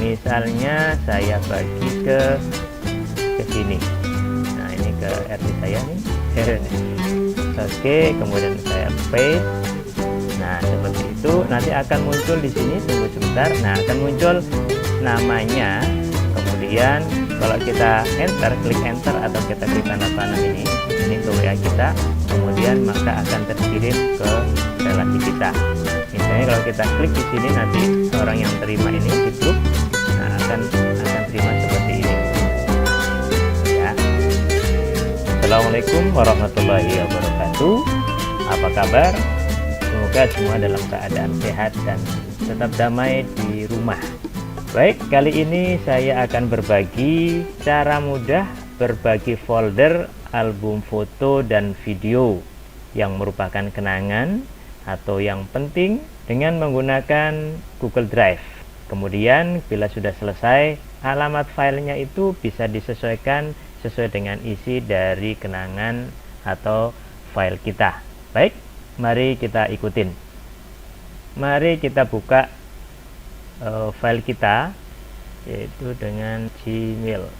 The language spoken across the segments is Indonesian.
misalnya saya bagi ke sini. Nah, ini ke RT saya nih. Oke, kemudian saya paste. Nah, seperti itu. Nanti akan muncul di sini, tunggu sebentar. Nah, akan muncul namanya. Kemudian kalau kita enter, klik enter atau kita klik tanda panah ini ke WA kita, kemudian maka akan terkirim ke relasi kita. Misalnya kalau kita klik di sini, nanti orang yang terima ini di grup, nah akan terima seperti ini. Ya. Assalamualaikum warahmatullahi wabarakatuh. Apa kabar? Semoga semua dalam keadaan sehat dan tetap damai di rumah. Baik, kali ini saya akan berbagi cara mudah berbagi folder album foto dan video yang merupakan kenangan atau yang penting dengan menggunakan Google Drive. Kemudian bila sudah selesai, alamat filenya itu bisa disesuaikan sesuai dengan isi dari kenangan atau file kita. Baik, mari kita ikutin. Mari kita buka file kita, yaitu dengan gmail.com.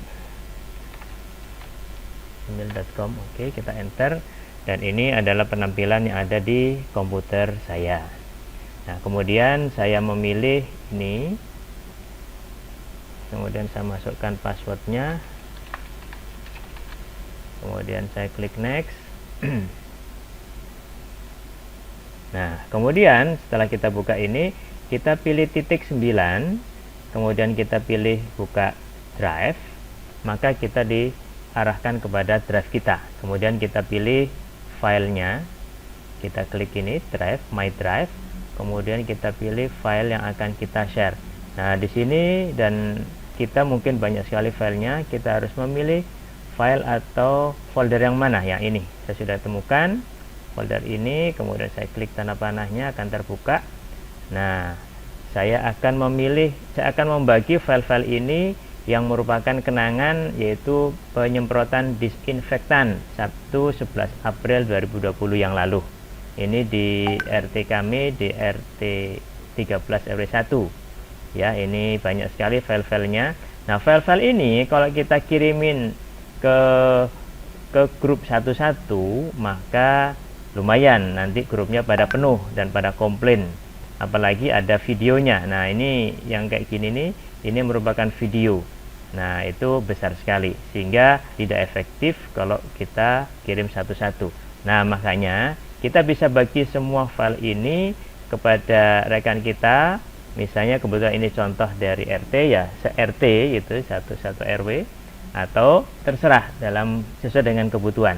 Oke, kita enter, dan ini adalah penampilan yang ada di komputer saya. Nah, kemudian saya memilih ini, kemudian saya masukkan passwordnya, kemudian saya klik next. Nah, kemudian setelah kita buka ini, kita pilih titik 9, kemudian kita pilih buka drive, maka kita diarahkan kepada drive kita. Kemudian kita pilih filenya, kita klik ini drive, my drive, kemudian kita pilih file yang akan kita share. Nah, di sini dan kita mungkin banyak sekali filenya, kita harus memilih file atau folder yang mana. Yang ini saya sudah temukan folder ini, kemudian saya klik tanda panahnya, akan terbuka. Nah, saya akan membagi file-file ini yang merupakan kenangan, yaitu penyemprotan disinfektan Sabtu 11 April 2020 yang lalu. Ini di RT kami, di RT 13 RW 1. Ya, ini banyak sekali file-filenya. Nah, file-file ini kalau kita kirimin ke grup satu-satu, maka lumayan nanti grupnya pada penuh dan pada komplain, apalagi ada videonya. Nah, ini yang kayak gini nih, ini merupakan video. Nah, itu besar sekali sehingga tidak efektif kalau kita kirim satu-satu. Nah, makanya kita bisa bagi semua file ini kepada rekan kita. Misalnya kebetulan ini contoh dari RT, ya se-RT itu satu RW, atau terserah sesuai dengan kebutuhan.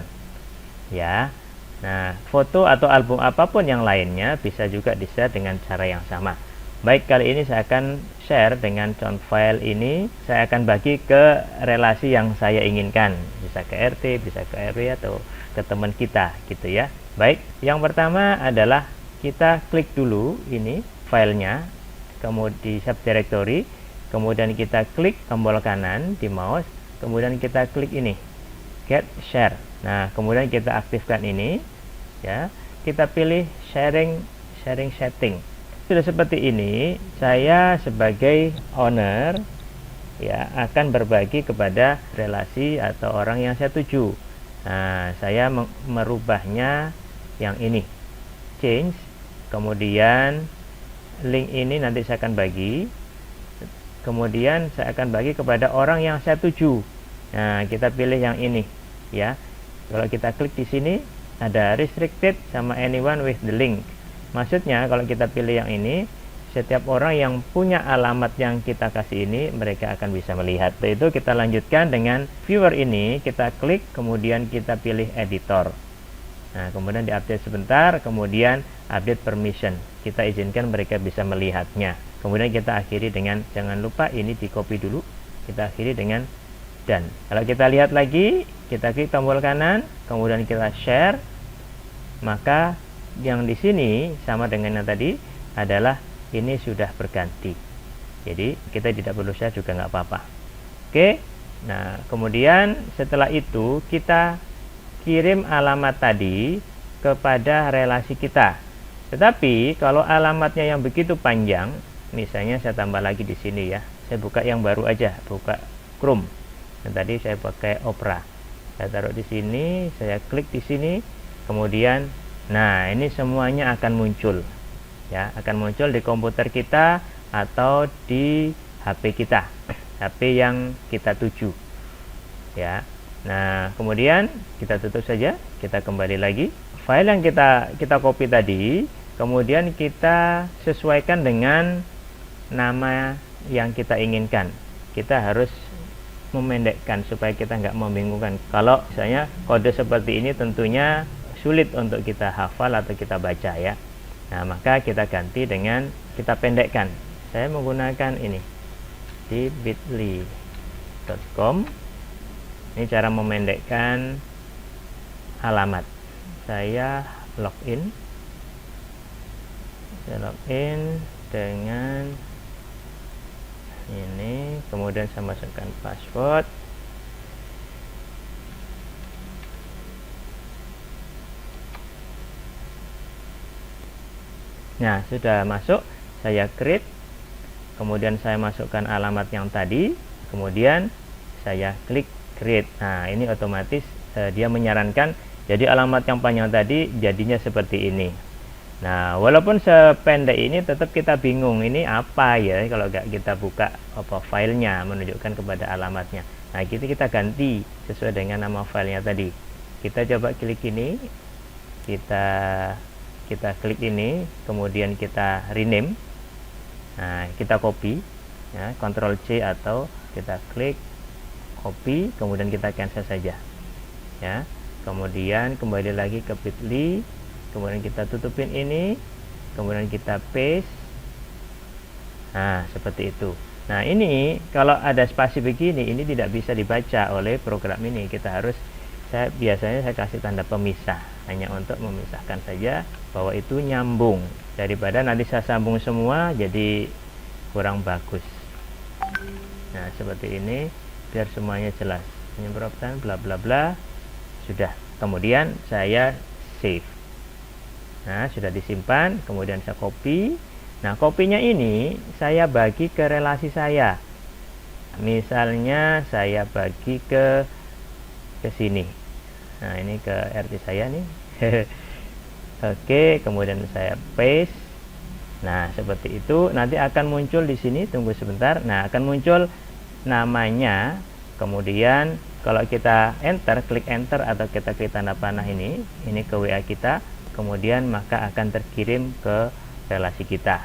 Ya. Nah, foto atau album apapun yang lainnya bisa juga di-share dengan cara yang sama. Baik, kali ini saya akan share dengan contoh file ini, saya akan bagi ke relasi yang saya inginkan. Bisa ke RT, bisa ke RW, atau ke teman kita gitu ya. Baik, yang pertama adalah kita klik dulu ini filenya, kemudian di subdirectory, kemudian kita klik tombol kanan di mouse, kemudian kita klik ini get share. Nah, kemudian kita aktifkan ini, ya. Kita pilih sharing setting. Sudah seperti ini, saya sebagai owner ya akan berbagi kepada relasi atau orang yang saya tuju. Nah, saya merubahnya yang ini, change. Kemudian link ini nanti saya akan bagi. Kemudian saya akan bagi kepada orang yang saya tuju. Nah, kita pilih yang ini, ya. Kalau kita klik di sini ada restricted sama anyone with the link. Maksudnya kalau kita pilih yang ini, setiap orang yang punya alamat yang kita kasih ini, mereka akan bisa melihat. Setelah itu kita lanjutkan dengan viewer ini, kita klik, kemudian kita pilih editor. Nah, kemudian diupdate sebentar, kemudian update permission. Kita izinkan mereka bisa melihatnya. Kemudian kita akhiri dengan, jangan lupa ini di copy dulu. Kita akhiri dengan dan. Kalau kita lihat lagi, kita klik tombol kanan, kemudian kita share, maka yang di sini sama dengan yang tadi adalah ini sudah berganti. Jadi kita tidak perlu share juga nggak apa-apa. Oke. Nah, kemudian setelah itu kita kirim alamat tadi kepada relasi kita. Tetapi kalau alamatnya yang begitu panjang, misalnya saya tambah lagi di sini ya, Saya buka yang baru aja, buka Chrome. Dan tadi saya pakai Opera. Saya taruh di sini, saya klik di sini, kemudian nah ini semuanya akan muncul ya, akan muncul di komputer kita atau di HP kita, HP yang kita tuju ya. Nah, kemudian kita tutup saja, kita kembali lagi. File yang kita copy tadi, kemudian kita sesuaikan dengan nama yang kita inginkan. Kita harus memendekkan supaya kita nggak membingungkan. Kalau misalnya kode seperti ini tentunya sulit untuk kita hafal atau kita baca ya. Nah, maka kita ganti dengan kita pendekkan. Saya menggunakan ini di bit.ly.com. Ini cara memendekkan alamat. Saya login. Saya login dengan ini, kemudian saya masukkan password. Nah, sudah masuk, saya create, kemudian saya masukkan alamat yang tadi, kemudian saya klik create. Nah, ini otomatis dia menyarankan jadi alamat yang panjang tadi jadinya seperti ini. Nah, walaupun sependek ini tetap kita bingung ini apa ya kalau nggak kita buka filenya menunjukkan kepada alamatnya. Nah, kita ganti sesuai dengan nama filenya tadi. Kita coba klik ini, kita klik ini, kemudian kita rename. Nah, kita copy ya, Ctrl C atau kita klik copy, kemudian kita cancel saja ya. Kemudian kembali lagi ke bit.ly, kemudian kita tutupin ini, kemudian kita paste. Nah, seperti itu. Nah, ini kalau ada spasi begini, ini tidak bisa dibaca oleh program ini. Biasanya saya kasih tanda pemisah, hanya untuk memisahkan saja bahwa itu nyambung, daripada nanti saya sambung semua jadi kurang bagus. Nah, seperti ini biar semuanya jelas. Penyemprotan bla bla bla. Sudah. Kemudian saya save. Nah, sudah disimpan, kemudian saya copy. Nah, kopinya ini saya bagi ke relasi saya. Misalnya saya bagi ke sini. Nah, ini ke RT saya nih. Oke, kemudian saya paste. Nah, seperti itu. Nanti akan muncul di sini, tunggu sebentar. Nah, akan muncul namanya. Kemudian kalau kita enter, klik enter atau kita klik tanda panah ini ke WA kita. Kemudian maka akan terkirim ke relasi kita.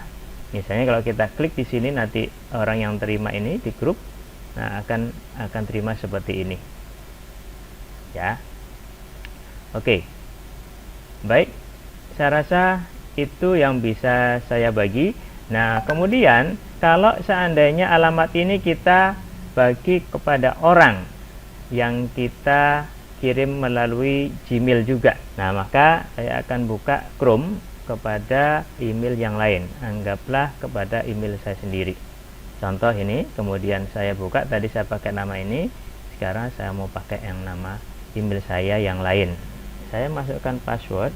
Misalnya kalau kita klik di sini, nanti orang yang terima ini di grup, nah akan terima seperti ini ya. Oke, baik, saya rasa itu yang bisa saya bagi. Nah, kemudian kalau seandainya alamat ini kita bagi kepada orang yang kita kirim melalui Gmail juga. Nah, maka saya akan buka Chrome kepada email yang lain. Anggaplah kepada email saya sendiri. Contoh ini, kemudian saya buka, tadi saya pakai nama ini, sekarang saya mau pakai yang nama email saya yang lain. Saya masukkan password.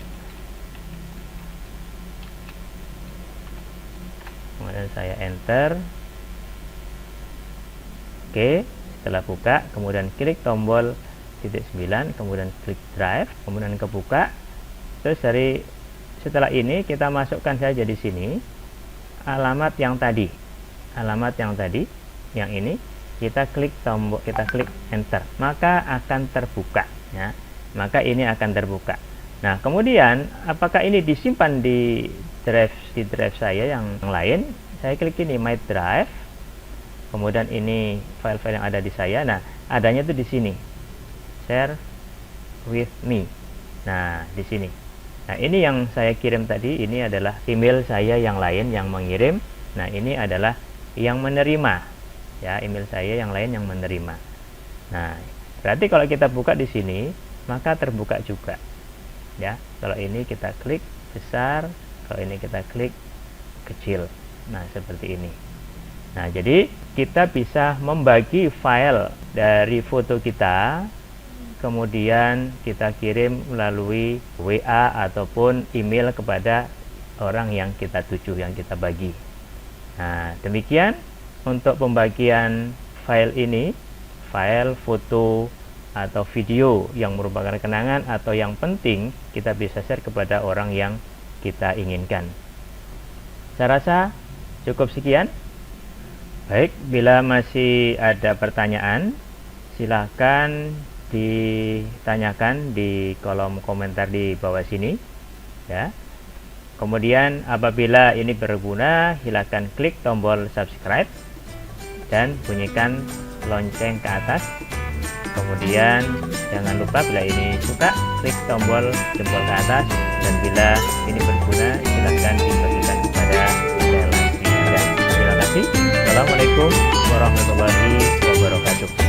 Kemudian saya enter. Oke, setelah buka, kemudian klik tombol titik 9, kemudian klik drive, kemudian kebuka. Terus setelah ini kita masukkan saja di sini alamat yang tadi, yang ini kita klik tombol, kita klik enter, maka akan terbuka ya. Maka ini akan terbuka. Nah, kemudian apakah ini disimpan di drive saya yang lain? Saya klik ini my drive. Kemudian ini file-file yang ada di saya. Nah, adanya tuh di sini. Share with me. Nah, di sini. Nah, ini yang saya kirim tadi, ini adalah email saya yang lain yang mengirim. Nah, ini adalah yang menerima. Ya, email saya yang lain yang menerima. Nah, berarti kalau kita buka di sini, maka terbuka juga. Ya, kalau ini kita klik besar, kalau ini kita klik kecil. Nah, seperti ini. Nah, jadi kita bisa membagi file dari foto kita, kemudian kita kirim melalui WA ataupun email kepada orang yang kita tuju, yang kita bagi. Nah, demikian untuk pembagian file ini, file, foto, atau video yang merupakan kenangan atau yang penting, kita bisa share kepada orang yang kita inginkan. Saya rasa cukup sekian. Baik, bila masih ada pertanyaan, silahkan ditanyakan di kolom komentar di bawah sini, ya. Kemudian apabila ini berguna, silahkan klik tombol subscribe dan bunyikan lonceng ke atas. Kemudian jangan lupa bila ini suka, klik tombol jempol ke atas, dan bila ini berguna, silahkan dibagikan kepada relasi Anda. Terima kasih. Assalamualaikum warahmatullahi wabarakatuh.